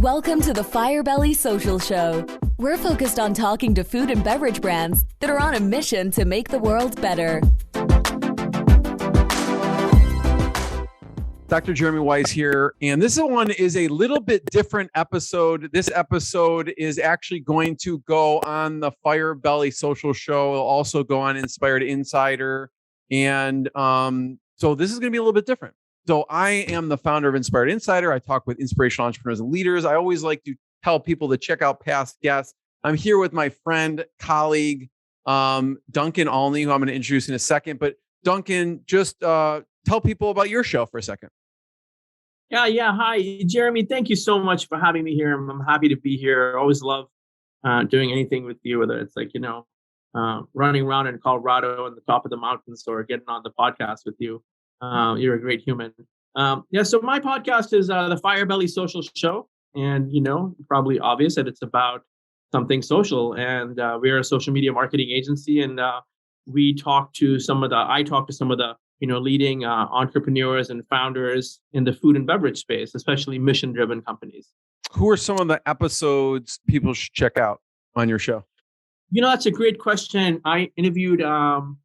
Welcome to the Firebelly Social Show. We're focused on talking to food and beverage brands that are on a mission to make the world better. Dr. Jeremy Weisz here, and this one is a little bit different episode. This episode is actually going to go on the Firebelly Social Show. It'll also go on Inspired Insider, and so this is going to be a little bit different. So I am the founder of Inspired Insider. I talk with inspirational entrepreneurs and leaders. I always like to tell people to check out past guests. I'm here with my friend, colleague, Duncan Alney, who I'm going to introduce in a second. But Duncan, just tell people about your show for a second. Yeah. Hi, Jeremy. Thank you so much for having me here. I'm happy to be here. I always love doing anything with you, whether it's running around in Colorado on the top of the mountains or getting on the podcast with you. You're a great human. So my podcast is the Firebelly Social Show. And, probably obvious that it's about something social. And we're a social media marketing agency. And I talk to some of the leading entrepreneurs and founders in the food and beverage space, especially mission-driven companies. Who are some of the episodes people should check out on your show? That's a great question. I interviewed Asma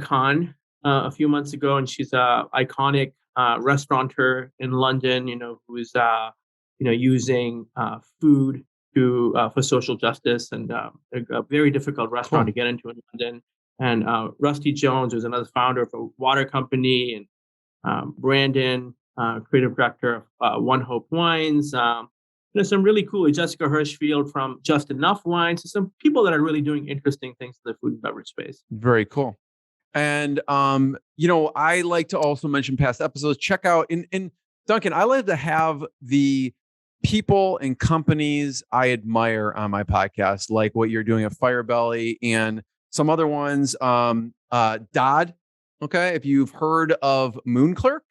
Khan a few months ago, and she's a iconic restaurateur in London, who's using food for social justice, and a very difficult restaurant to get into in London. And Rusty Jones, who's another founder of a water company, and Brandon, creative director of One Hope Wines. Some really cool, Jessica Hirschfield from Just Enough Wines. So some people that are really doing interesting things in the food and beverage space. Very cool. And, I like to also mention past episodes. Check out, in Duncan, I like to have the people and companies I admire on my podcast, like what you're doing at Firebelly and some other ones. Dodd, okay, if you've heard of Moon Clerk,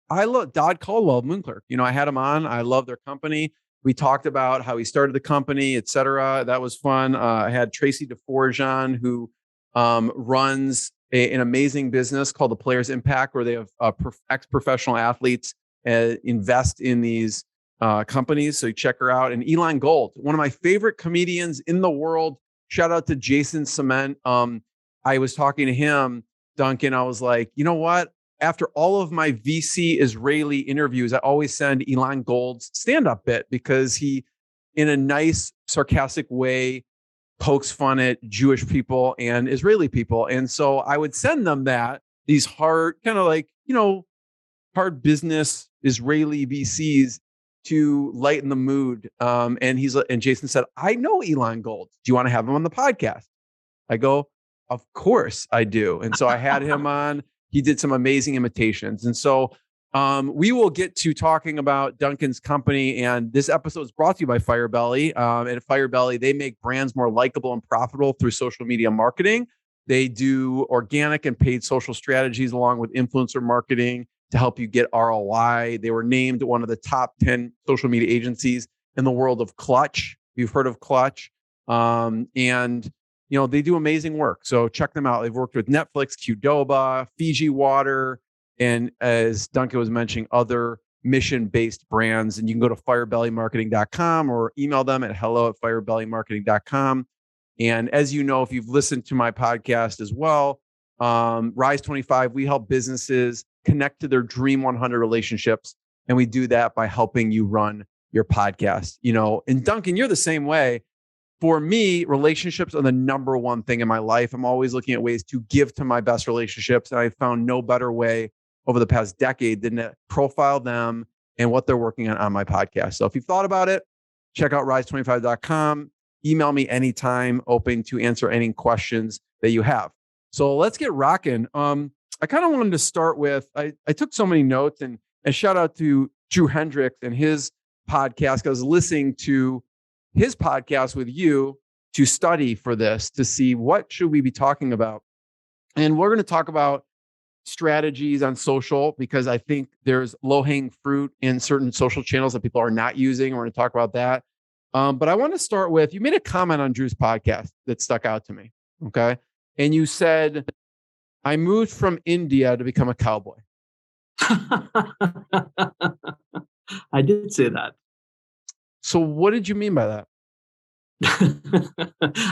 I love Dodd Caldwell, Moon Clerk. I had him on. I love their company. We talked about how he started the company, et cetera. That was fun. I had Tracy DeForgeon, who runs an amazing business called the Players Impact, where they have ex-professional athletes invest in these companies. So you check her out. And Elon Gold, one of my favorite comedians in the world. Shout out to Jason Cement. I was talking to him, Duncan. I was like, you know what? After all of my VC Israeli interviews, I always send Elon Gold's stand-up bit because he, in a nice, sarcastic way, pokes fun at Jewish people and Israeli people. And so I would send them these hard, kind of like, hard business Israeli VCs to lighten the mood. And Jason said, I know Elon Gold. Do you want to have him on the podcast? I go, of course I do. And so I had him on. He did some amazing imitations. And so we will get to talking about Duncan's company. And this episode is brought to you by Firebelly. And at Firebelly, they make brands more likable and profitable through social media marketing. They do organic and paid social strategies along with influencer marketing to help you get ROI. They were named one of the top 10 social media agencies in the world of Clutch. You've heard of Clutch. They do amazing work. So check them out. They've worked with Netflix, Qdoba, Fiji Water, and as Duncan was mentioning, other mission-based brands. And you can go to firebellymarketing.com or email them at hello@firebellymarketing.com. And as you know, if you've listened to my podcast as well, Rise25, we help businesses connect to their Dream 100 relationships. And we do that by helping you run your podcast. And Duncan, you're the same way. For me, relationships are the number one thing in my life. I'm always looking at ways to give to my best relationships. And I found no better way over the past decade than to profile them and what they're working on my podcast. So if you've thought about it, check out rise25.com. Email me anytime, open to answer any questions that you have. So let's get rocking. I kind of wanted to start with, I took so many notes and shout out to Drew Hendricks and his podcast. I was listening to his podcast with you to study for this, to see what should we be talking about. And we're going to talk about strategies on social, because I think there's low-hanging fruit in certain social channels that people are not using. We're going to talk about that. But I want to start with, you made a comment on Drew's podcast that stuck out to me. Okay. And you said, I moved from India to become a cowboy. I did say that. So what did you mean by that?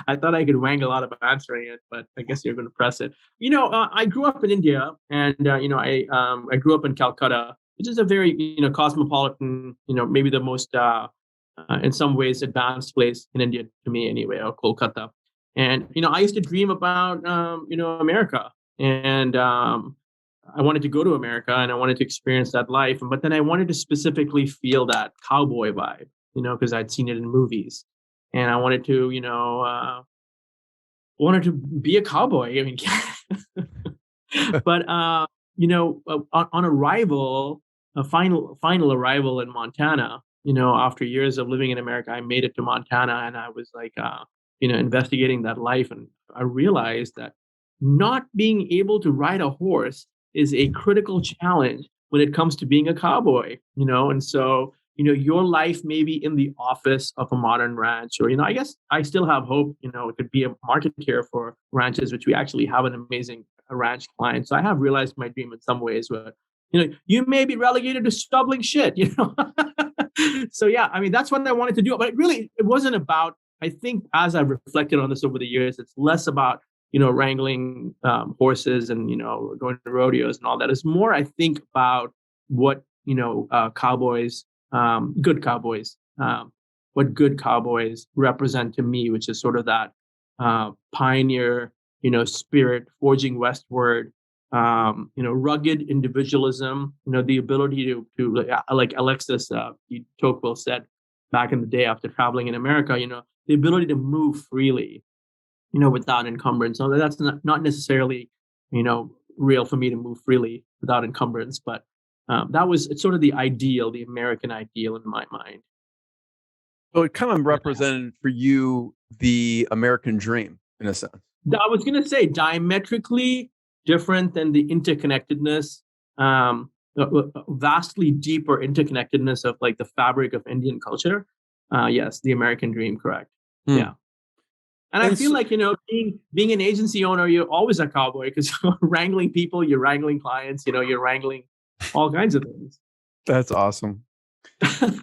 I thought I could wangle out of answering it, but I guess you're going to press it. I grew up in India, and I grew up in Calcutta, which is a very cosmopolitan, maybe the most in some ways advanced place in India to me anyway, or Kolkata. And I used to dream about America, and I wanted to go to America, and I wanted to experience that life. But then I wanted to specifically feel that cowboy vibe, because I'd seen it in movies, and I wanted to, be a cowboy. I mean, but on arrival, a final arrival in Montana, after years of living in America, I made it to Montana, and I was like, investigating that life, and I realized that not being able to ride a horse is a critical challenge when it comes to being a cowboy, and so your life may be in the office of a modern ranch, or, I guess I still have hope, it could be a market here for ranches, which we actually have an amazing ranch client. So I have realized my dream in some ways where, you may be relegated to stubbling shit, So yeah, I mean, that's what I wanted to do. But it wasn't about, I think as I've reflected on this over the years, it's less about, wrangling horses and, going to rodeos and all that. It's more, I think, about what, cowboys, good cowboys, what good cowboys represent to me, which is sort of that pioneer, spirit, forging westward, rugged individualism, the ability to like Alexis Tocqueville said back in the day after traveling in America, the ability to move freely, without encumbrance. So that's not necessarily, real for me to move freely without encumbrance, but that was sort of the ideal, the American ideal in my mind. So it kind of represented for you the American dream in a sense. I was going to say diametrically different than the interconnectedness, vastly deeper interconnectedness of like the fabric of Indian culture. Yes, the American dream, correct. Yeah. And I feel like, being an agency owner, you're always a cowboy because you're wrangling people, you're wrangling clients, you're wrangling all kinds of things. That's awesome.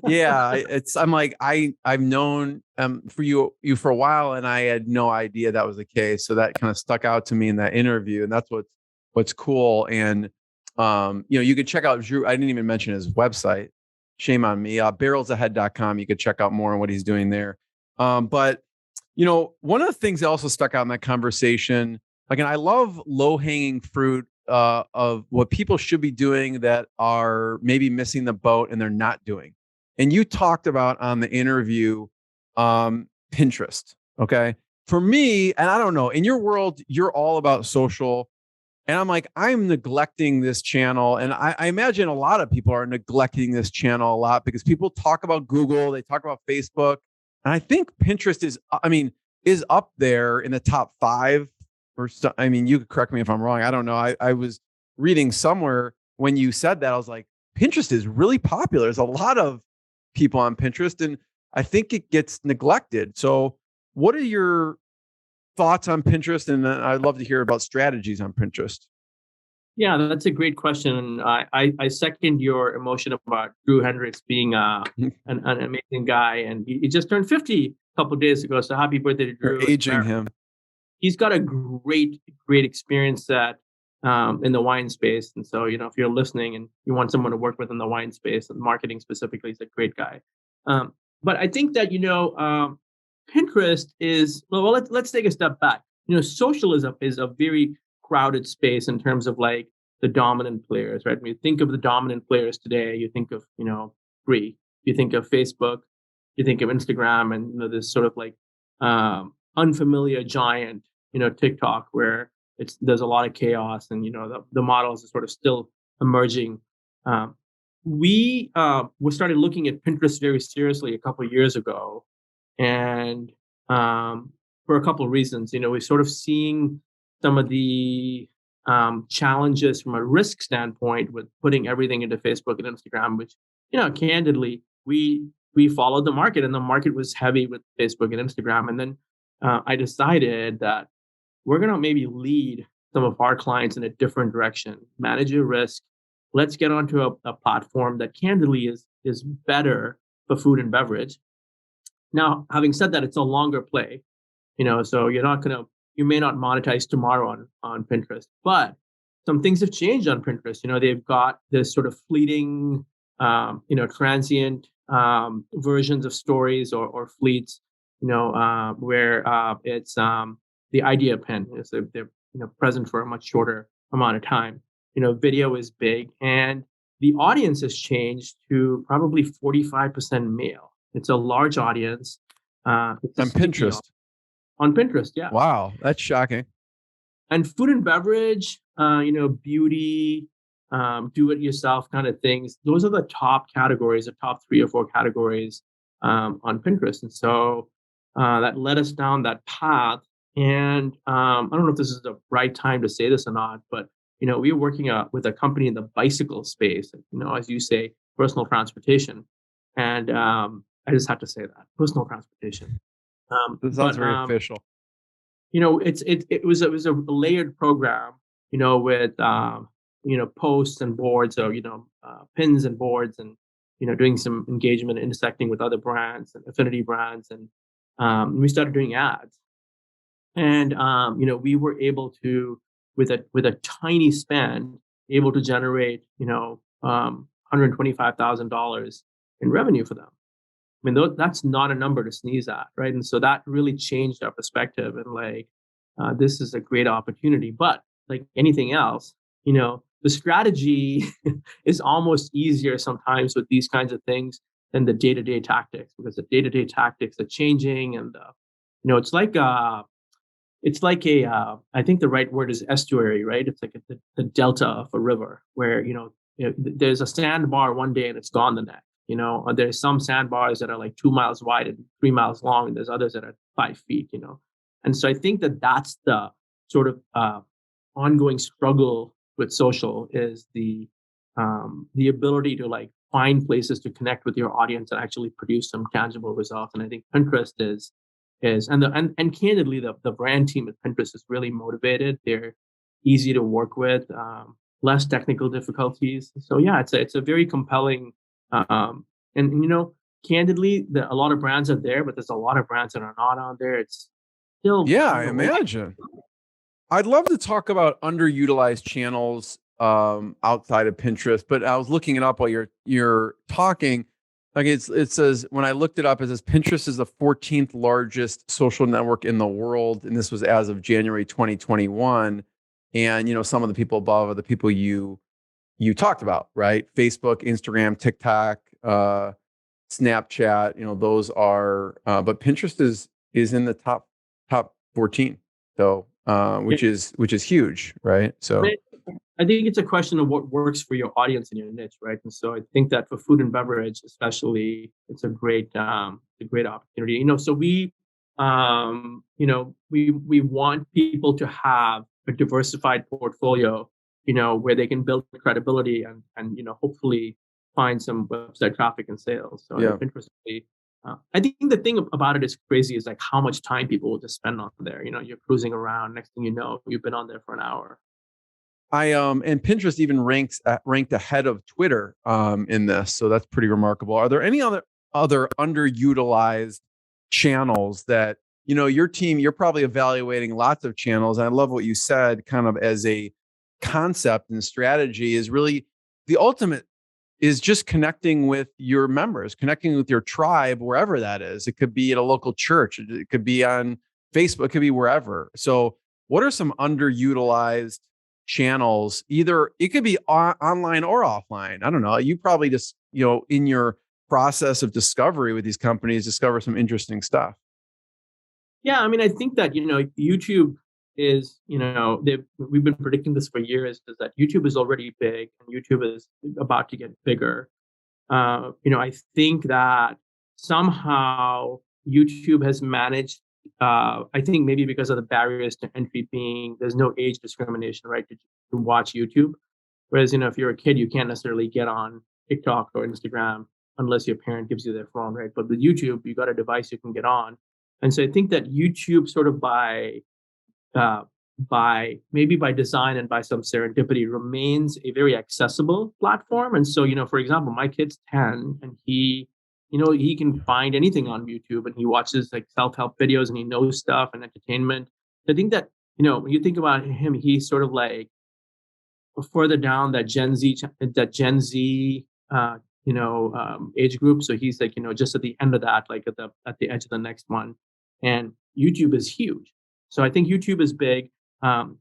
Yeah, I've known for you for a while, and I had no idea that was the case. So that kind of stuck out to me in that interview, and that's what's cool. And you could check out Drew. I didn't even mention his website. Shame on me. Barrelsahead.com. You could check out more on what he's doing there. But one of the things that also stuck out in that conversation, and I love low-hanging fruit of what people should be doing that are maybe missing the boat and they're not doing. And you talked about on the interview, Pinterest. Okay. For me, and I don't know, in your world, you're all about social. And I'm like, I'm neglecting this channel. And I imagine a lot of people are neglecting this channel a lot because people talk about Google, they talk about Facebook. And I think Pinterest is up there in the top 5 or so. I mean, you could correct me if I'm wrong. I don't know. I was reading somewhere when you said that, I was like, Pinterest is really popular. There's a lot of people on Pinterest, and I think it gets neglected. So what are your thoughts on Pinterest? And I'd love to hear about strategies on Pinterest. Yeah, that's a great question. I second your emotion about Drew Hendricks being an amazing guy. And he just turned 50 a couple of days ago. So happy birthday to Drew. You're aging him. He's got a great experience in the wine space. And so, if you're listening and you want someone to work with in the wine space and marketing specifically, he's a great guy. But I think that, Pinterest is, well, let's take a step back. Socialism is a very crowded space in terms of like the dominant players, right? When you think of the dominant players today, you think of, three. You think of Facebook, you think of Instagram, and this sort of like unfamiliar giant, TikTok, where there's a lot of chaos, and the models are sort of still emerging. We started looking at Pinterest very seriously a couple of years ago, and for a couple of reasons. We're sort of seeing some of the challenges from a risk standpoint with putting everything into Facebook and Instagram, which, candidly, we followed the market, and the market was heavy with Facebook and Instagram. And then I decided that we're going to maybe lead some of our clients in a different direction, manage your risk. Let's get onto a platform that candidly is is better for food and beverage. Now, having said that, it's a longer play, so you may not monetize tomorrow on Pinterest, but some things have changed on Pinterest. They've got this sort of fleeting, transient versions of stories or fleets, where it's the idea pin. So they're present for a much shorter amount of time. Video is big, and the audience has changed to probably 45% male. It's a large audience. On Pinterest. On Pinterest, yeah. Wow, that's shocking. And food and beverage, beauty, do-it-yourself kind of things. Those are the top categories, the top 3 or 4 categories on Pinterest. And so that led us down that path. And I don't know if this is the right time to say this or not, but we were working with a company in the bicycle space. As you say, personal transportation. And I just have to say that personal transportation. This sounds very official. It was a layered program, with posts and boards, or pins and boards, and doing some engagement, intersecting with other brands and affinity brands, and we started doing ads, and we were able to, with a tiny spend, able to generate $125,000 in revenue for them. I mean, that's not a number to sneeze at, right? And so that really changed our perspective, and this is a great opportunity. But like anything else, the strategy is almost easier sometimes with these kinds of things than the day-to-day tactics, because the day-to-day tactics are changing, and it's like a I think the right word is estuary, right? It's like the delta of a river, where there's a sandbar one day and it's gone the next. There's some sandbars that are like 2 miles wide and 3 miles long, and there's others that are 5 feet. And so I think that's the sort of ongoing struggle with social, is the ability to find places to connect with your audience and actually produce some tangible results. And I think Pinterest is and candidly, the brand team at Pinterest is really motivated. They're easy to work with, less technical difficulties. So yeah, it's a very compelling. And candidly, a lot of brands are there, but there's a lot of brands that are not on there. It's still, I imagine. I'd love to talk about underutilized channels outside of Pinterest, but I was looking it up while you're talking. Like it says, when I looked it up, it says Pinterest is the 14th largest social network in the world, and this was as of January 2021. And some of the people above are the people you talked about, right? Facebook, Instagram, TikTok, Snapchat. Those are. But Pinterest is in the top 14. So, which is huge, right? So. I think it's a question of what works for your audience and your niche, right? And so I think that for food and beverage, especially, it's a great opportunity. So we want people to have a diversified portfolio, where they can build credibility and hopefully find some website traffic and sales. So yeah. Interestingly, I think the thing about it is crazy is how much time people will just spend on there. You're cruising around. Next thing you know, you've been on there for an hour. And Pinterest even ranked ahead of Twitter in this, so that's pretty remarkable. Are there any other underutilized channels that your team? You're probably evaluating lots of channels, and I love what you said, kind of as a concept and strategy. Is really the ultimate is just connecting with your members, connecting with your tribe, wherever that is. It could be at a local church, it could be on Facebook, it could be wherever. So, what are some underutilized channels? Either it could be online or offline. I don't know. You probably just, in your process of discovery with these companies, discover some interesting stuff. Yeah. I mean, I think that, YouTube is, we've been predicting this for years, is that YouTube is already big and YouTube is about to get bigger. I think that somehow YouTube has managed, I think maybe because of the barriers to entry being, there's no age discrimination, right, to watch YouTube. Whereas, if you're a kid, you can't necessarily get on TikTok or Instagram unless your parent gives you their phone, right? But with YouTube, you got a device you can get on. And so I think that YouTube sort of by maybe by design and by some serendipity, remains a very accessible platform. And so, for example, my kid's 10 and he can find anything on YouTube and he watches like self-help videos and he knows stuff and entertainment. I think that, when you think about him, he's sort of like further down that Gen Z, age group. So he's like, just at the end of that, like at the edge of the next one. And YouTube is huge. So I think YouTube is big. I'm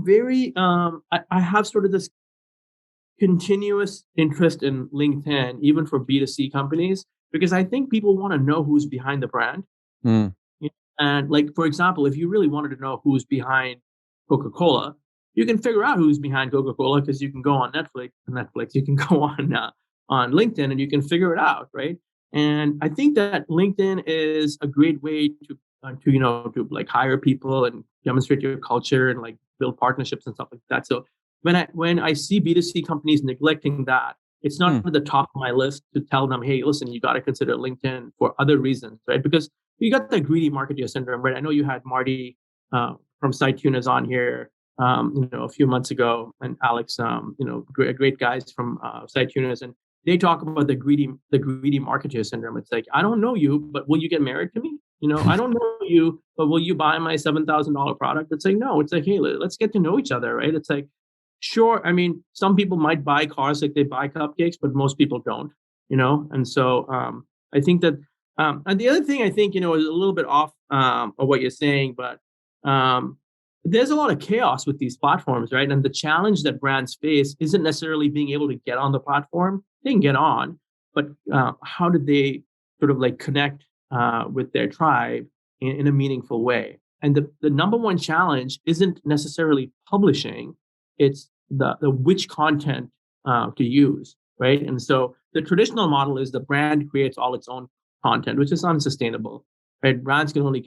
very, I have sort of this continuous interest in LinkedIn, even for B2C companies, because I think people want to know who's behind the brand. And like, for example, if you really wanted to know who's behind Coca-Cola, you can figure out who's behind Coca-Cola because you can go on Netflix, you can go on LinkedIn and you can figure it out, right? And I think that LinkedIn is a great way to like hire people and demonstrate your culture and like build partnerships and stuff like that. So when I see B2C companies neglecting that, it's not at the top of my list to tell them, hey, listen, you got to consider LinkedIn for other reasons, right? Because you got that greedy marketer syndrome, right? I know you had Marty from SiteTuners on here, a few months ago, and Alex, great guys from SiteTuners, and they talk about the greedy marketer syndrome. It's like, I don't know you, but will you get married to me? I don't know you, but will you buy my $7,000 product? It's like, no. It's like, hey, let's get to know each other, right? It's like, sure. I mean, some people might buy cars like they buy cupcakes, but most people don't. And so I think that. And the other thing I think, is a little bit off of what you're saying, but there's a lot of chaos with these platforms, right? And the challenge that brands face isn't necessarily being able to get on the platform. They can get on, but how do they sort of like connect with their tribe in a meaningful way? And the number one challenge isn't necessarily publishing, it's the which content to use, right? And so the traditional model is the brand creates all its own content, which is unsustainable, right? Brands can only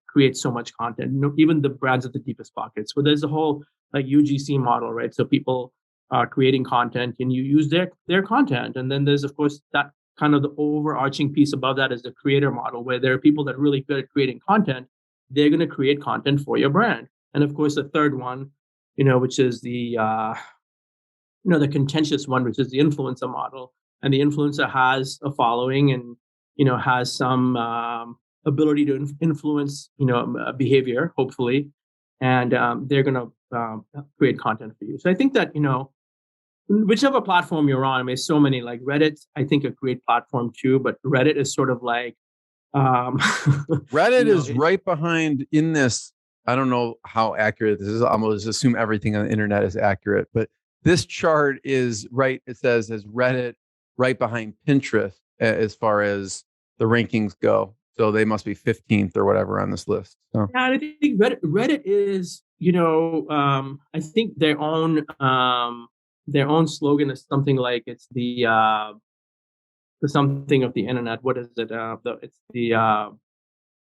create so much content, even the brands at the deepest pockets. But there's a whole like UGC model, right? So people are creating content and you use their content. And then there's, of course, that kind of the overarching piece above that is the creator model, where there are people that are really good at creating content. They're going to create content for your brand. And of course, the third one, which is the contentious one, which is the influencer model. And the influencer has a following and, has some ability to influence, behavior, hopefully. And they're going to create content for you. So I think that, whichever platform you're on, I mean, so many, like Reddit, I think a great platform too, but Reddit is sort of like. Reddit is right behind in this. I don't know how accurate this is. I'm going to assume everything on the internet is accurate, but this chart is right. It says as Reddit right behind Pinterest as far as the rankings go. So they must be 15th or whatever on this list. So. Yeah, I think Reddit is, I think their own slogan is something like it's the something of the internet. What is it? It's the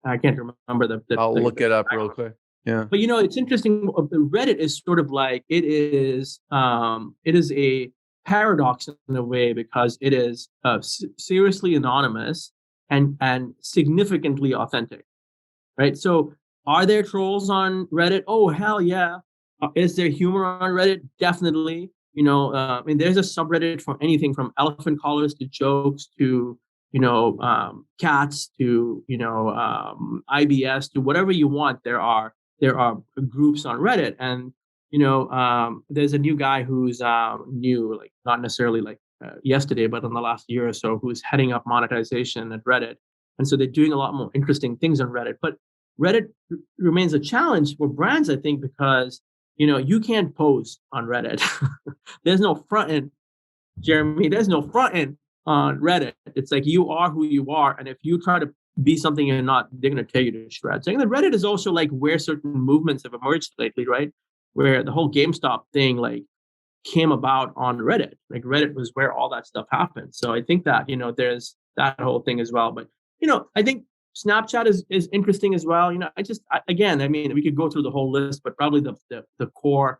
I can't remember the. I'll look it up real quick. Yeah. But it's interesting. Reddit is sort of like it is a paradox in a way, because it is seriously anonymous and significantly authentic, right? So are there trolls on Reddit? Oh, hell yeah. Is there humor on Reddit? Definitely. I mean, there's a subreddit for anything from elephant collars to jokes to, cats to, IBS to whatever you want. There are groups on Reddit, and, there's a new guy who's new, like not necessarily like yesterday, but in the last year or so, who's heading up monetization at Reddit. And so they're doing a lot more interesting things on Reddit. But Reddit remains a challenge for brands, I think, because you can't pose on Reddit. There's no front end, Jeremy. There's no front end on Reddit. It's like you are who you are. And if you try to be something you're not, they're going to tear you to shreds. And then Reddit is also like where certain movements have emerged lately, right? Where the whole GameStop thing like came about on Reddit. Like Reddit was where all that stuff happened. So I think that, there's that whole thing as well. But, I think Snapchat is interesting as well. Again, I mean, we could go through the whole list, but probably the core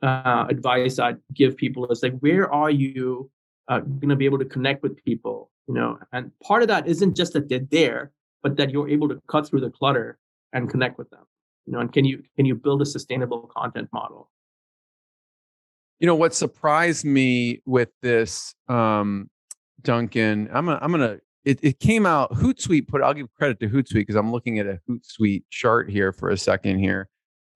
advice I'd give people is like, where are you going to be able to connect with people? And part of that isn't just that they're there, but that you're able to cut through the clutter and connect with them. and can you build a sustainable content model? What surprised me with this, Duncan, it came out, Hootsuite I'll give credit to Hootsuite because I'm looking at a Hootsuite chart here for a second here.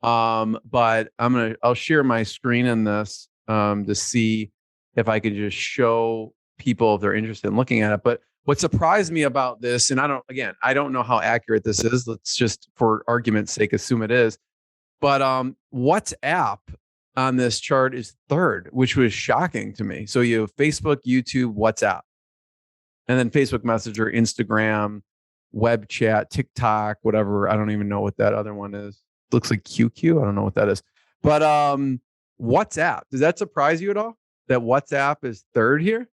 But I'll share my screen in this to see if I could just show people if they're interested in looking at it. But what surprised me about this, and I don't know how accurate this is. Let's just, for argument's sake, assume it is. But WhatsApp on this chart is third, which was shocking to me. So you have Facebook, YouTube, WhatsApp, and then Facebook Messenger, Instagram, web chat, TikTok, whatever. I don't even know what that other one is. Looks like QQ. I don't know what that is. But WhatsApp, does that surprise you at all that WhatsApp is third here?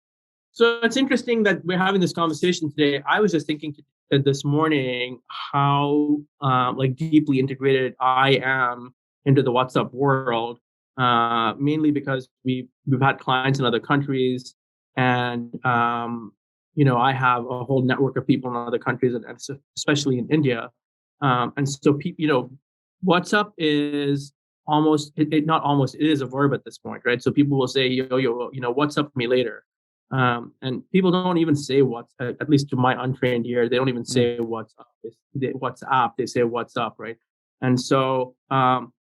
So it's interesting that we're having this conversation today. I was just thinking this morning how deeply integrated I am into the WhatsApp world, mainly because we've had clients in other countries, and I have a whole network of people in other countries, and especially in India, and so WhatsApp is it is a verb at this point, right? So people will say, yo, WhatsApp me later. And people don't even say at least to my untrained ear, they don't even say what's up. WhatsApp, they say what's up, right? And so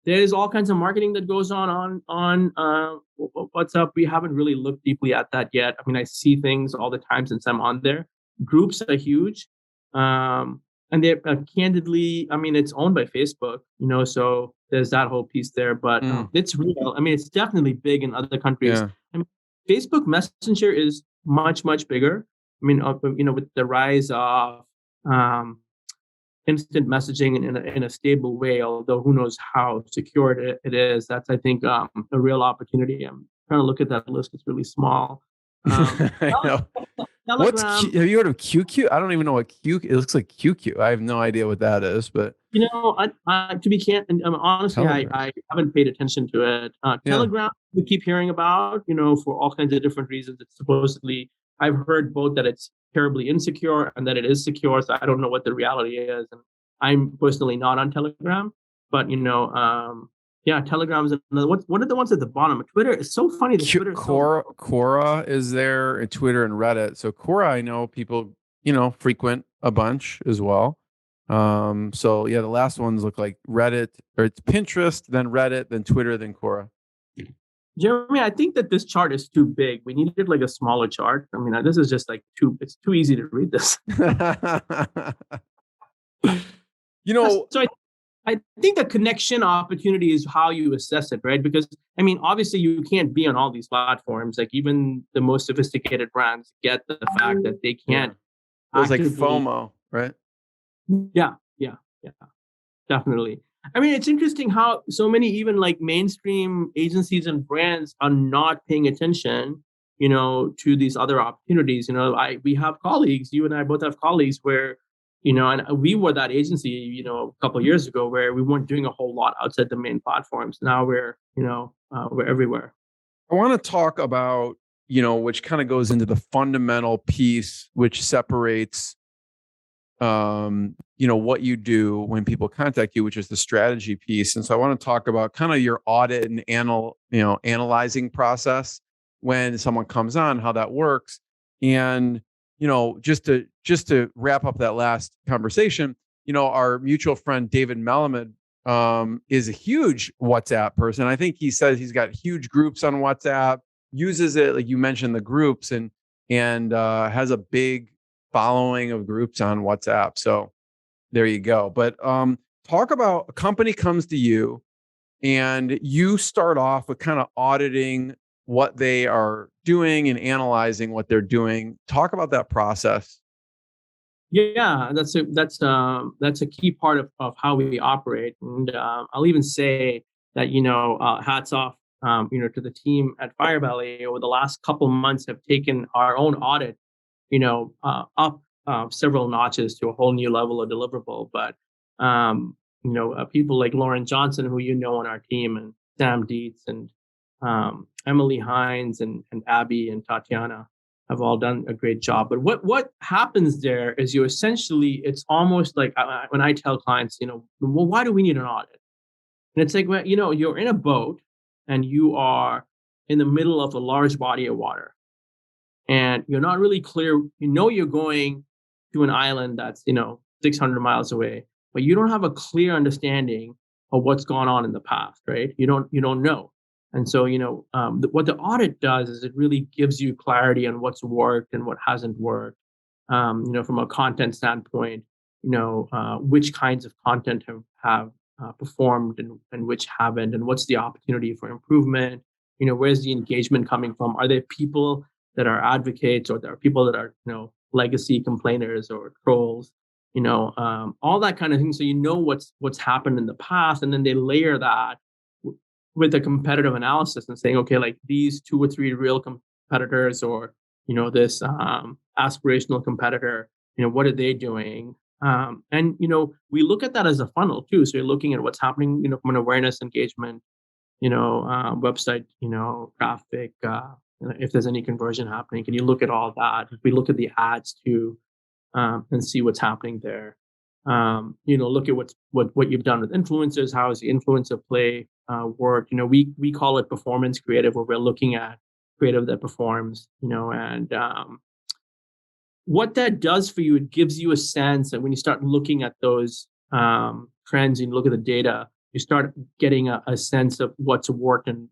there's all kinds of marketing that goes on WhatsApp. We haven't really looked deeply at that yet. I mean, I see things all the time since I'm on there. Groups are huge. And they're candidly, I mean, it's owned by Facebook, so there's that whole piece there, but it's real. I mean, it's definitely big in other countries. Yeah. I mean, Facebook Messenger is much, much bigger. I mean, with the rise of instant messaging in a stable way, although who knows how secure it is. That's, I think, a real opportunity. I'm trying to look at that list. It's really small. I know. Have you heard of QQ? I don't even know what QQ. It looks like QQ. I have no idea what that is, but to be candid, honestly, I haven't paid attention to it. Telegram, we keep hearing about, for all kinds of different reasons. It's supposedly, I've heard both that it's terribly insecure and that it is secure. So I don't know what the reality is. And I'm personally not on Telegram, but Telegram is another. What are the ones at the bottom? Twitter is so funny. Twitter Quora is there, and Twitter and Reddit. So Quora, I know people, frequent a bunch as well. So yeah, the last ones look like Reddit, or it's Pinterest, then Reddit, then Twitter, then Quora. Jeremy, I think that this chart is too big. We needed like a smaller chart. I mean, this is just it's too easy to read this. So I think the connection opportunity is how you assess it, right? Because, I mean, obviously you can't be on all these platforms. Like even the most sophisticated brands get the fact that they can't. It's like FOMO, right? Yeah, definitely. I mean, it's interesting how so many even like mainstream agencies and brands are not paying attention, to these other opportunities. We have colleagues, you and I both have colleagues where, and we were that agency, a couple of years ago where we weren't doing a whole lot outside the main platforms. Now we're everywhere. I want to talk about, which kind of goes into the fundamental piece, which separates what you do when people contact you, which is the strategy piece. And so I want to talk about kind of your audit and analyzing process when someone comes on, how that works. And, just to wrap up that last conversation, our mutual friend, David Melamed, is a huge WhatsApp person. I think he says he's got huge groups on WhatsApp, uses it, like you mentioned, the groups, and has a big following of groups on WhatsApp. So there you go. But talk about a company comes to you and you start off with kind of auditing what they are doing and analyzing what they're doing. Talk about that process. Yeah, that's a key part of how we operate. And I'll even say that, hats off, to the team at Firebelly over the last couple months have taken our own audit up several notches to a whole new level of deliverable. But, people like Lauren Johnson, who on our team, and Sam Dietz, and Emily Hines, and Abby and Tatiana, have all done a great job. But what happens there is it's almost like when I tell clients, well, why do we need an audit? And it's like, well, you're in a boat and you are in the middle of a large body of water, and you're not really clear. You're going to an island that's 600 miles away, but you don't have a clear understanding of what's gone on in the past, right? You don't know. And so, what the audit does is it really gives you clarity on what's worked and what hasn't worked. From a content standpoint, which kinds of content have performed and which haven't, and what's the opportunity for improvement. Where's the engagement coming from? Are there people that are advocates, or there are people that are legacy complainers or trolls? All that kind of thing. So what's happened in the past, and then they layer that with a competitive analysis and saying, okay, like these 2 or 3 real competitors, or this aspirational competitor, what are they doing? And we look at that as a funnel too. So you're looking at what's happening, from an awareness, engagement, website, traffic, if there's any conversion happening. Can you look at all that? If we look at the ads too, and see what's happening there. Look at what you've done with influencers. How has the influencer play worked? We call it performance creative, where we're looking at creative that performs. And what that does for you, it gives you a sense that when you start looking at those trends and look at the data, you start getting a sense of what's worked, and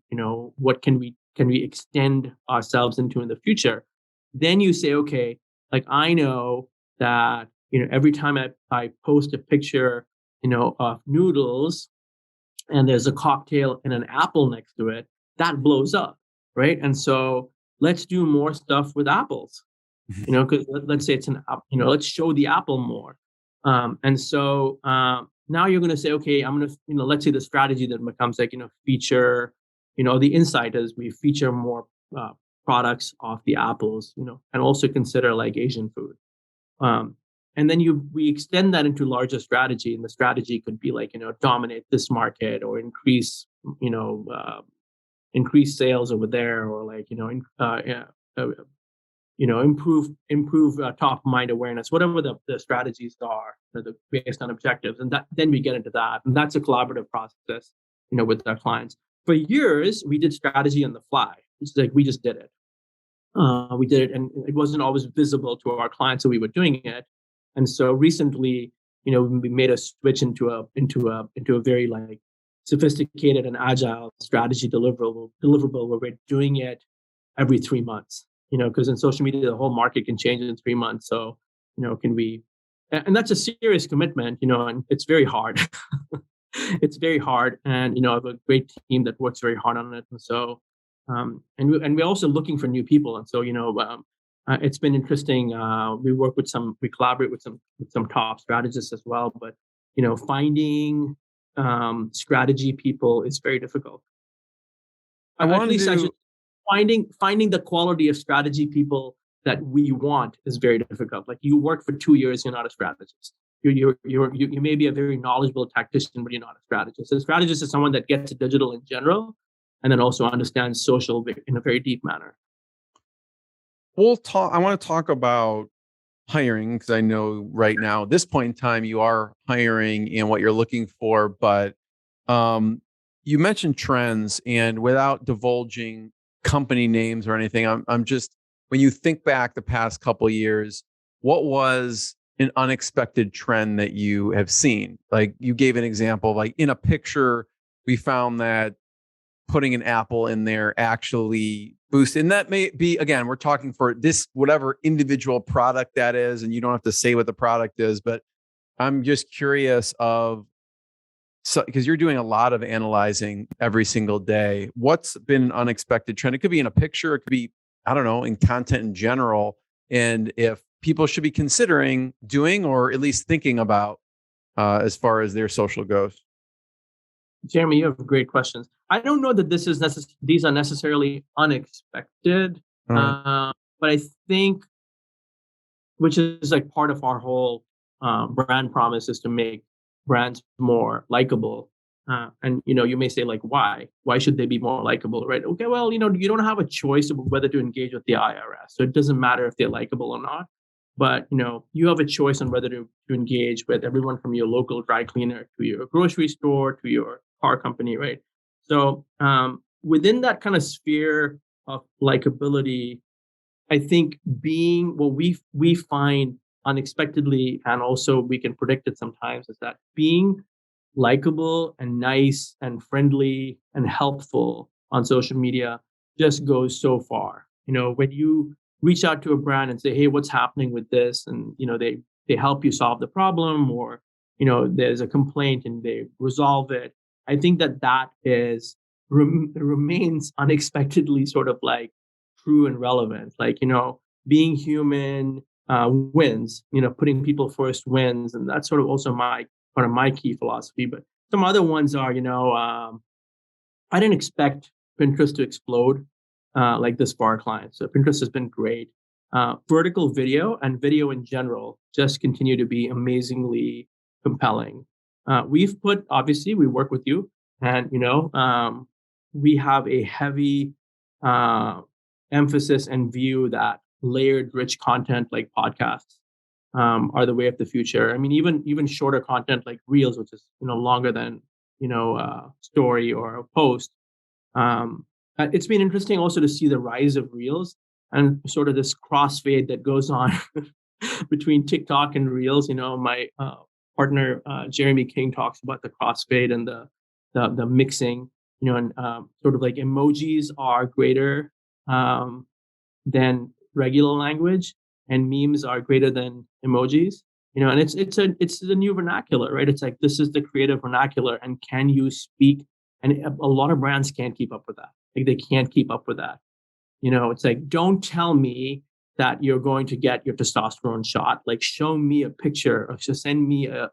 what can we extend ourselves into in the future. Then you say, okay, like I know that every time I post a picture of noodles and there's a cocktail and an apple next to it, that blows up, right? And so let's do more stuff with apples, because let's say it's an apple, let's show the apple more. And so now you're going to say, okay, I'm going to let's say the strategy that becomes like feature, the insight is we feature more products of the apples, and also consider like Asian food. And then we extend that into larger strategy, and the strategy could be like, dominate this market, or increase sales over there, or like, improve top of mind awareness, whatever the strategies are, based on objectives. And then we get into that. And that's a collaborative process, with our clients. For years, we did strategy on the fly. It's like, we just did it. We did it, and it wasn't always visible to our clients that we were doing it. And so recently, we made a switch into a very like sophisticated and agile strategy deliverable where we're doing it every 3 months. Because in social media, the whole market can change in 3 months. So, can we? And that's a serious commitment, and it's very hard. It's very hard, and I have a great team that works very hard on it. And so, and we're also looking for new people. And so, it's been interesting. We collaborate with some top strategists as well. But finding strategy people is very difficult. Finding the quality of strategy people that we want is very difficult. Like, you work for 2 years, you're not a strategist. You may be a very knowledgeable tactician, but you're not a strategist. A strategist is someone that gets digital in general, and then also understands social in a very deep manner. I want to talk about hiring, because I know right now, at this point in time, you are hiring and what you're looking for. But you mentioned trends, and without divulging company names or anything, I'm just, when you think back the past couple of years, what was an unexpected trend that you have seen? Like, you gave an example, like in a picture, we found that putting an apple in there actually boosted. And that may be, again, we're talking for this, whatever individual product that is, and you don't have to say what the product is, but I'm just curious because you're doing a lot of analyzing every single day. What's been an unexpected trend? It could be in a picture, it could be, I don't know, in content in general. And if people should be considering doing, or at least thinking about, as far as their social goes. Jeremy, you have great questions. I don't know that these are necessarily unexpected, but I think, which is like part of our whole brand promise, is to make brands more likable. And you may say like, why should they be more likable, right? Okay, well, you don't have a choice of whether to engage with the IRS, so it doesn't matter if they're likable or not. But you have a choice on whether to engage with everyone from your local dry cleaner to your grocery store to your car company, right? So within that kind of sphere of likability, I think being what we find unexpectedly, and also we can predict it sometimes, is that being likable and nice and friendly and helpful on social media just goes so far. When you reach out to a brand and say, hey, what's happening with this? And, they help you solve the problem, or, there's a complaint and they resolve it. I think that is remains unexpectedly sort of like true and relevant. Like, being human wins, putting people first wins. And that's sort of also part of my key philosophy. But some other ones are, I didn't expect Pinterest to explode like this for our clients. So Pinterest has been great. Vertical video and video in general just continue to be amazingly compelling. Obviously, we work with you, and we have a heavy emphasis and view that layered, rich content like podcasts are the way of the future. I mean, even shorter content like Reels, which is longer than story or a post. It's been interesting also to see the rise of Reels and sort of this crossfade that goes on between TikTok and Reels. My partner Jeremy King talks about the crossfade and the mixing. And sort of like emojis are greater than regular language, and memes are greater than emojis. And it's the new vernacular, right? It's like, this is the creative vernacular, and can you speak? And a lot of brands can't keep up with that. Like, they can't keep up with that. It's like, don't tell me that you're going to get your testosterone shot. Like, show me a picture, or just send me a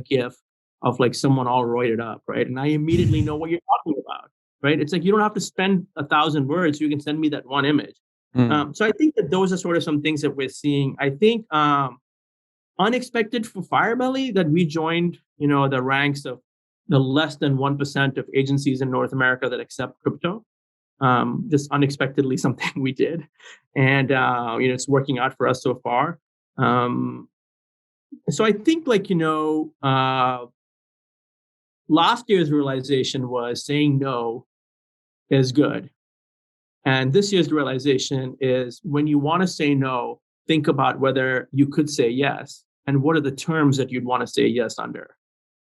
GIF of like someone all roided up, right? And I immediately know what you're talking about, right? It's like, you don't have to spend 1,000 words. You can send me that one image. So I think that those are sort of some things that we're seeing. I think unexpected for Firebelly that we joined, the ranks of the less than 1% of agencies in North America that accept crypto. Just unexpectedly something we did, and it's working out for us so far. So I think last year's realization was saying no is good. And this year's realization is, when you want to say no, think about whether you could say yes, and what are the terms that you'd want to say yes under.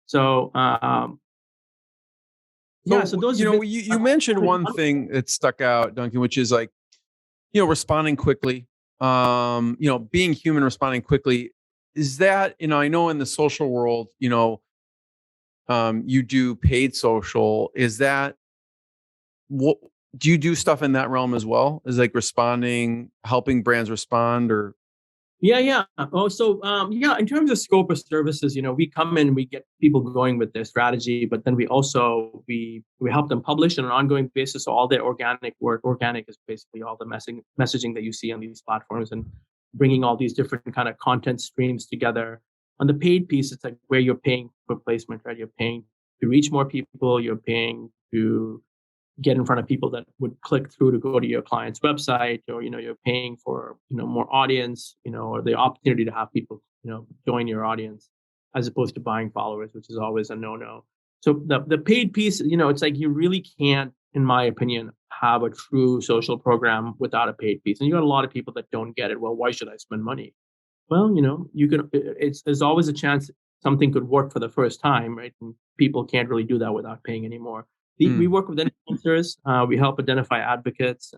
So, so those. You mentioned one thing that stuck out, Duncan, which is like, responding quickly. Being human, responding quickly. Is that, I know in the social world, you do paid social. Is that what? Do you do stuff in that realm as well? Is like responding, helping brands respond, or? Yeah. Oh, so in terms of scope of services, we come in, we get people going with their strategy, but then we also we help them publish on an ongoing basis. So all their organic work, organic is basically all the messaging that you see on these platforms, and bringing all these different kind of content streams together. On the paid piece, it's like where you're paying for placement, right? You're paying to reach more people. You're paying to get in front of people that would click through to go to your client's website, or you're paying for more audience, or the opportunity to have people join your audience, as opposed to buying followers, which is always a no. So the paid piece, it's like, you really can't, in my opinion, have a true social program without a paid piece. And you got a lot of people that don't get it. Well, why should I spend money? Well, you can. There's always a chance something could work for the first time, right? And people can't really do that without paying anymore. We work with influencers. We help identify advocates.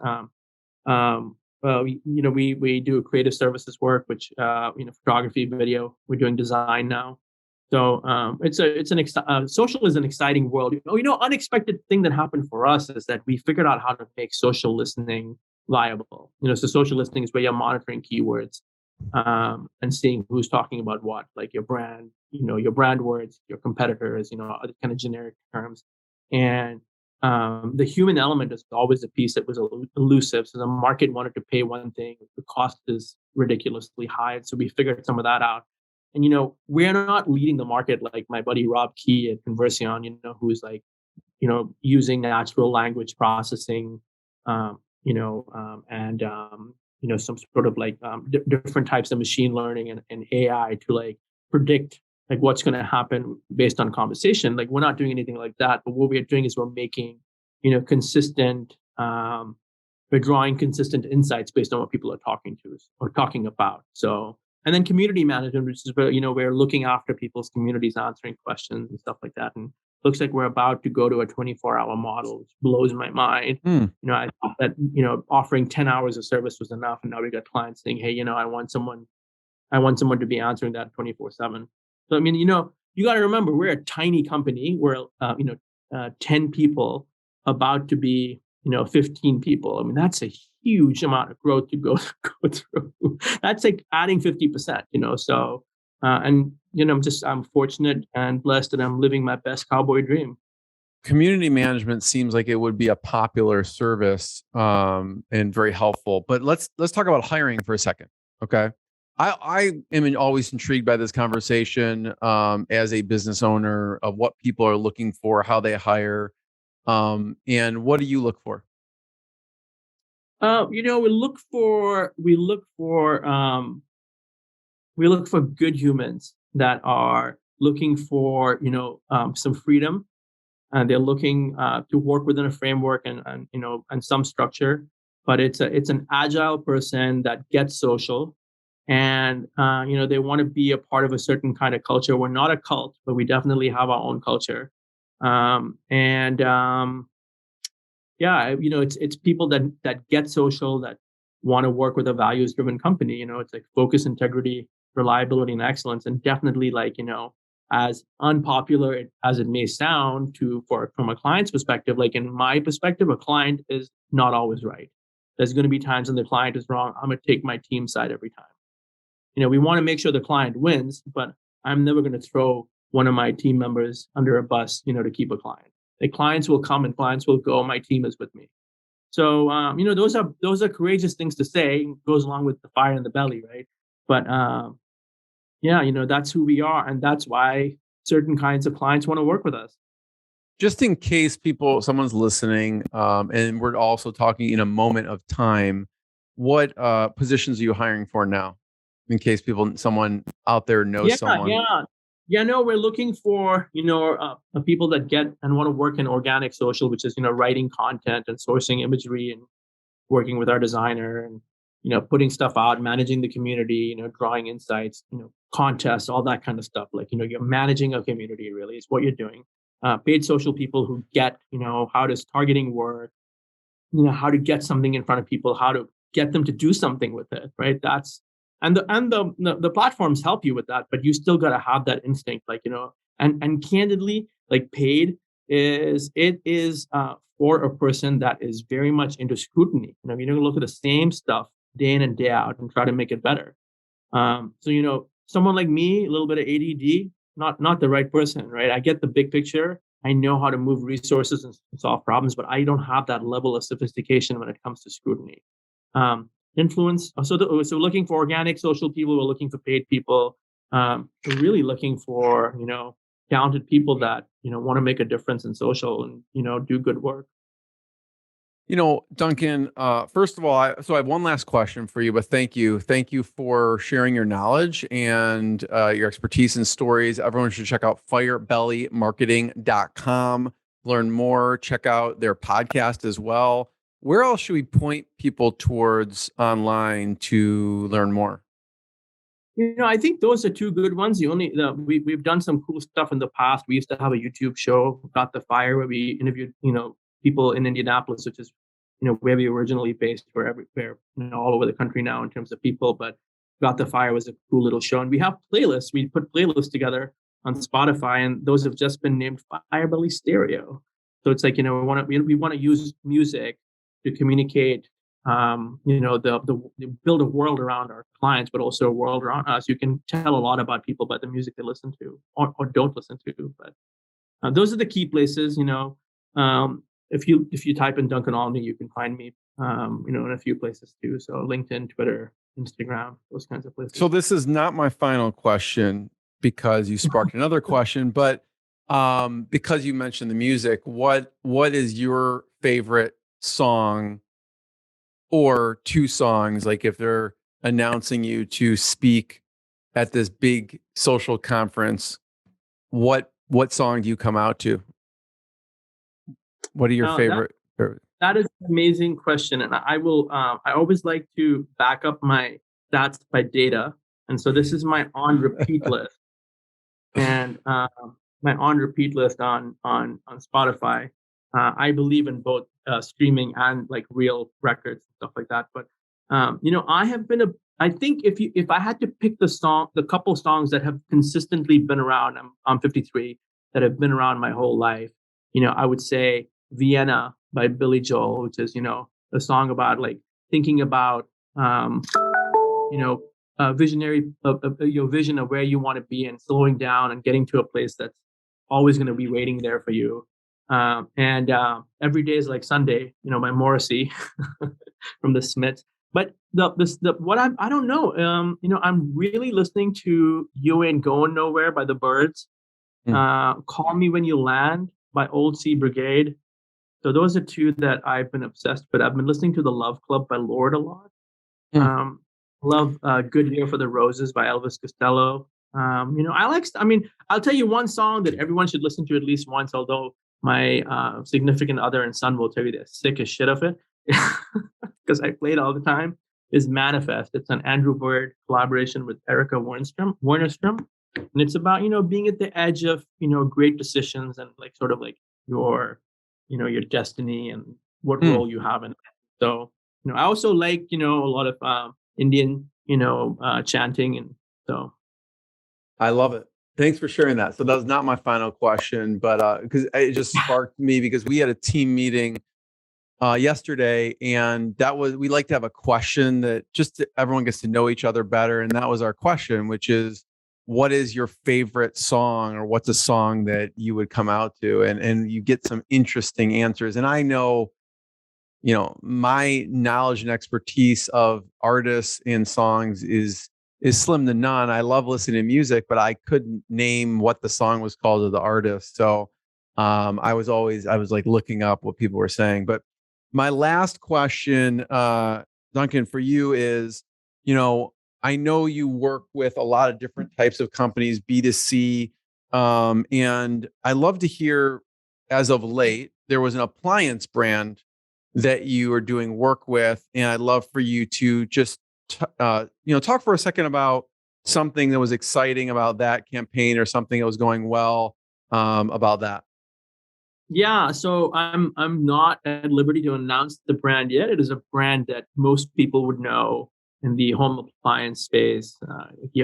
We do creative services work, which photography, video. We're doing design now. So social is an exciting world. Unexpected thing that happened for us is that we figured out how to make social listening viable. So social listening is where you're monitoring keywords and seeing who's talking about what, like your brand, your brand words, your competitors, other kind of generic terms. And the human element is always a piece that was elusive. So the market wanted to pay one thing, the cost is ridiculously high. So we figured some of that out. And, we're not leading the market like my buddy Rob Key at Conversion, who's like, using natural language processing, and, some sort of like different types of machine learning and AI to like predict like what's going to happen based on conversation. Like we're not doing anything like that, but what we're doing is we're making, consistent, we're drawing consistent insights based on what people are talking to us or talking about. So, and then community management, which is where, we're looking after people's communities, answering questions and stuff like that. And looks like we're about to go to a 24-hour model, which blows my mind. I thought that, offering 10 hours of service was enough. And now we got clients saying, hey, I want someone to be answering that 24/7. So, I mean, you got to remember, we're a tiny company. We're, 10 people about to be, 15 people. I mean, that's a huge amount of growth to go through. That's like adding 50%, so, and, I'm fortunate and blessed that I'm living my best cowboy dream. Community management seems like it would be a popular service, and very helpful, but let's talk about hiring for a second. Okay. I am always intrigued by this conversation, as a business owner, of what people are looking for, how they hire. And what do you look for? We look for good humans that are looking for, some freedom, and they're looking to work within a framework and some structure. But it's an agile person that gets social, and they want to be a part of a certain kind of culture. We're not a cult, but we definitely have our own culture. It's people that get social, that want to work with a values-driven company. It's like focus, integrity, reliability, and excellence. And definitely, like, as unpopular as it may sound from a client's perspective, like in my perspective, a client is not always right. There's going to be times when the client is wrong. I'm going to take my team side every time. We want to make sure the client wins, but I'm never going to throw one of my team members under a bus, to keep a client. The clients will come and clients will go. My team is with me. So, those are courageous things to say. It goes along with the fire in the belly, right? But that's who we are, and that's why certain kinds of clients want to work with us. Just in case someone's listening, and we're also talking in a moment of time, what positions are you hiring for now? In case someone out there knows someone. No, we're looking for, people that get and want to work in organic social, which is, writing content and sourcing imagery and working with our designer and, putting stuff out, managing the community, drawing insights, contests, all that kind of stuff. Like, you're managing a community really is what you're doing. Paid social people who get, how does targeting work, how to get something in front of people, how to get them to do something with it, right? And the platforms help you with that, but you still got to have that instinct, like, and candidly, like paid is for a person that is very much into scrutiny. You're going to look at the same stuff day in and day out and try to make it better. So, someone like me, a little bit of ADD, not the right person, right? I get the big picture. I know how to move resources and solve problems, but I don't have that level of sophistication when it comes to scrutiny. Influence. So looking for organic social people. We're looking for paid people. We're really looking for, talented people that, want to make a difference in social and, do good work. Duncan, first of all, I have one last question for you, but thank you. Thank you for sharing your knowledge and your expertise and stories. Everyone should check out firebellymarketing.com, learn more, check out their podcast as well. Where else should we point people towards online to learn more? I think those are two good ones. We've done some cool stuff in the past. We used to have a YouTube show, Got the Fire, where we interviewed, people in Indianapolis, which is, where we originally based. We're everywhere, all over the country now in terms of people. But Got the Fire was a cool little show, and we have playlists. We put playlists together on Spotify, and those have just been named Firebelly Stereo. So it's like, we want to use music to communicate, build a world around our clients, but also a world around us. You can tell a lot about people by the music they listen to or don't listen to. But those are the key places. If you type in Duncan Alney, you can find me, in a few places too. So LinkedIn, Twitter, Instagram, those kinds of places. So this is not my final question because you sparked another question, but because you mentioned the music, what is your favorite song or two songs? Like if they're announcing you to speak at this big social conference, what song do you come out to? What are your favorite? That is an amazing question, and I will. I always like to back up my stats by data, and so this is my on repeat list, and my on repeat list on Spotify. I believe in both streaming and like real records and stuff like that. But I have been I think if I had to pick the couple songs that have consistently been around, I'm 53, that have been around my whole life. I would say Vienna by Billy Joel, which is, a song about like thinking about, visionary, your vision of where you want to be and slowing down and getting to a place that's always going to be waiting there for you. And Every Day is Like Sunday, by Morrissey from the Smiths. But I don't know. I'm really listening to You Ain't Going Nowhere by the Byrds. Call Me When You Land by Old Sea Brigade. So those are two that I've been obsessed with. I've been listening to The Love Club by Lorde a lot. Love Good Year for the Roses by Elvis Costello. I'll tell you one song that everyone should listen to at least once, although my significant other and son will tell you they're sick as shit of it because I play it all the time, is Manifest. It's an Andrew Bird collaboration with Erica Wernerstrom. And it's about, being at the edge of, great decisions and like sort of like your destiny and what role you have in it. So, I also like, a lot of Indian, chanting. And so. I love it. Thanks for sharing that. So that was not my final question, but because it just sparked me because we had a team meeting yesterday, and we like to have a question that everyone gets to know each other better. And that was our question, which is, what is your favorite song, or what's a song that you would come out to? And you get some interesting answers. And I know, my knowledge and expertise of artists and songs is slim to none. I love listening to music, but I couldn't name what the song was called of the artist. So I was like looking up what people were saying. But my last question, Duncan, for you is, I know you work with a lot of different types of companies, B2C, and I love to hear, as of late, there was an appliance brand that you are doing work with, and I'd love for you to just talk for a second about something that was exciting about that campaign or something that was going well about that. Yeah, so I'm not at liberty to announce the brand yet. It is a brand that most people would know in the home appliance space.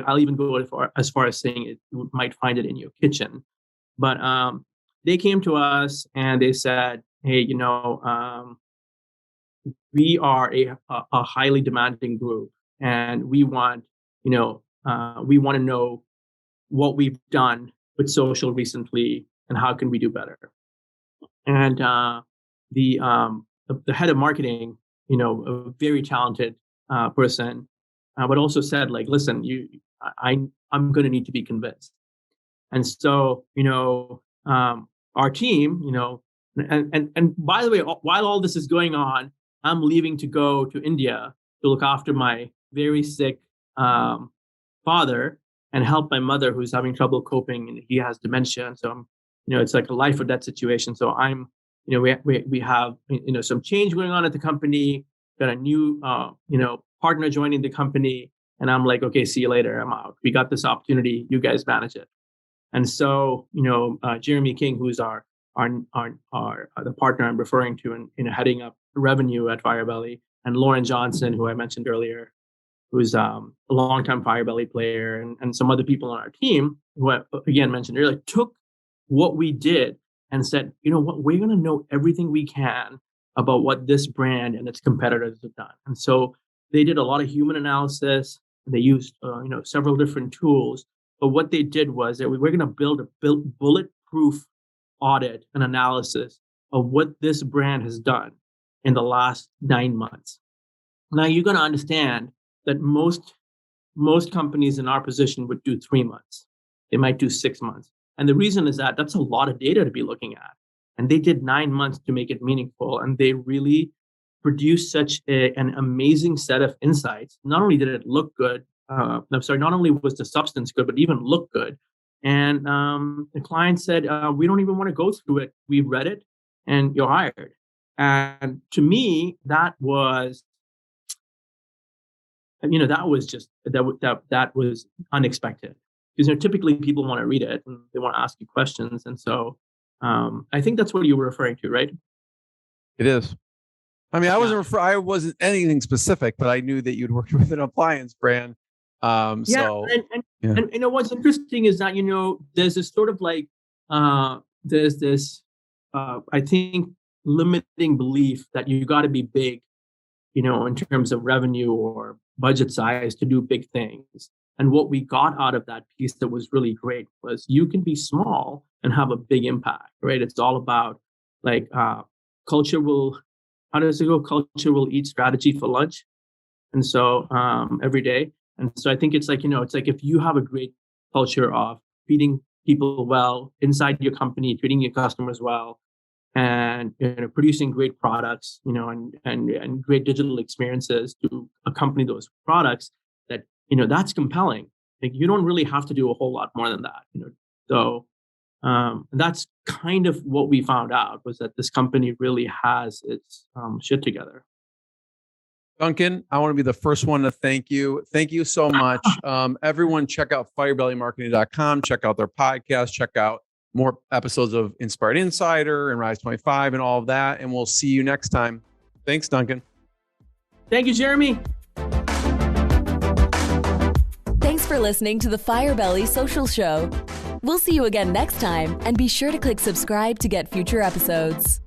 I'll even go as far as saying it, you might find it in your kitchen. But they came to us and they said, hey, we are a highly demanding group, and we want to know what we've done with social recently and how can we do better. And the head of marketing, a very talented person, but also said, like, listen, I'm going to need to be convinced. And so, our team, and by the way, while all this is going on, I'm leaving to go to India to look after my very sick father and help my mother, who's having trouble coping, and he has dementia. And so it's like a life or death situation. So we have some change going on at the company. Got a new partner joining the company, and I'm like, okay, see you later. I'm out. We got this opportunity. You guys manage it. And so Jeremy King, who's our the partner I'm referring to, and heading up revenue at Firebelly, and Lauren Johnson, who I mentioned earlier, who's a longtime Firebelly player, and some other people on our team who I again mentioned earlier, took what we did and said, what, we're going to know everything we can about what this brand and its competitors have done. And so they did a lot of human analysis. They used several different tools. But what they did was that we're going to build a bulletproof audit and analysis of what this brand has done in the last 9 months. Now, you're going to understand that most companies in our position would do 3 months. They might do 6 months. And the reason is that that's a lot of data to be looking at. And they did 9 months to make it meaningful. And they really produced such an amazing set of insights. Not only did it look good, not only was the substance good, but even looked good. And the client said, we don't even want to go through it. We read it and you're hired. And to me, that was, that was unexpected. Because typically people want to read it and they want to ask you questions. And so I think that's what you were referring to, right? It is. I mean, I wasn't anything specific, but I knew that you'd worked with an appliance brand. And what's interesting is that, there's this sort of like, there's this, I think, limiting belief that you got to be big, in terms of revenue or budget size to do big things. And what we got out of that piece that was really great was you can be small and have a big impact, right? It's all about like culture will, how does it go? Culture will eat strategy for lunch. And so every day. And so I think it's like, it's like if you have a great culture of treating people well inside your company, treating your customers well, and producing great products, and great digital experiences to accompany those products, that that's compelling. Like you don't really have to do a whole lot more than that. So that's kind of what we found out, was that this company really has its shit together. Duncan, I want to be the first one to thank you. Thank you so much. Everyone check out firebellymarketing.com, check out their podcast, check out more episodes of Inspired Insider and Rise25 and all of that. And we'll see you next time. Thanks, Duncan. Thank you, Jeremy. Thanks for listening to the Firebelly Social Show. We'll see you again next time, and be sure to click subscribe to get future episodes.